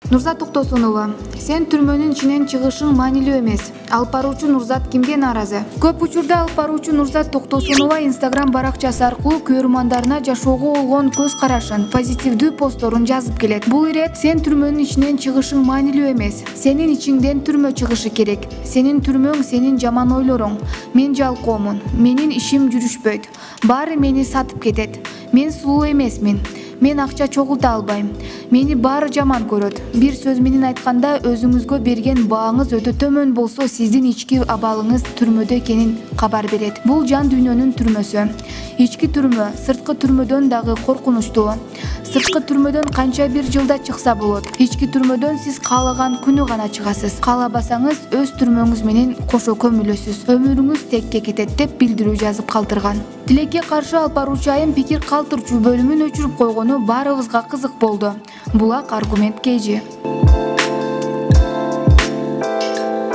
Нурзат Токтосунова. Сен түрмөнүн ичинен чыгышың маанилүү эмес. Алып баруучу Нурзат кимге нааразы? Көп учурда алып баруучу Нурзат Токтосунова Instagram баракчасы аркылуу көрөрмандарына жашоого болгон көз карашын, позитивдүү постторун жазып келет. Бул ирет сен түрмөнүн ичинен чыгышың маанилүү эмес. Сенин ичиңден түрмө чыгышы керек. Сенин түрмөң сенин жаман ойлоруң. Мен жалкоомун. Менин ишим жүрүшпөйт. Баары мени сатып кетет. Мен сулуу эмесмин. Мен акча чогулта албайм. Мени баары жаман көрөт. Бир сөз менен айтканда, өзүңүзгө берген бааңыз өтө төмөн болсо, сиздин ички абалыңыз түрмөдө экенин кабар берет. Бул жан дүйнөнүн түрмөсү. Ички түрмө, сырткы түрмөдөн дагы коркунучтуу. Сырткы түрмөдөн канча бир жылда чыкса болот. Ички түрмөдөн сиз каалаган күнү гана чыгасыз. Каалабасаңыз өз түрмөңүз менен кошо көмүлөсүз. Өмүрүңүз текке кетет деп билдирүү жазып калтырган. Тилекке каршы алып баруучу айым пикир калтырчу бөлүмүн өчүрүп койгону баарыбызга кызык болду. Булак аргумент KG.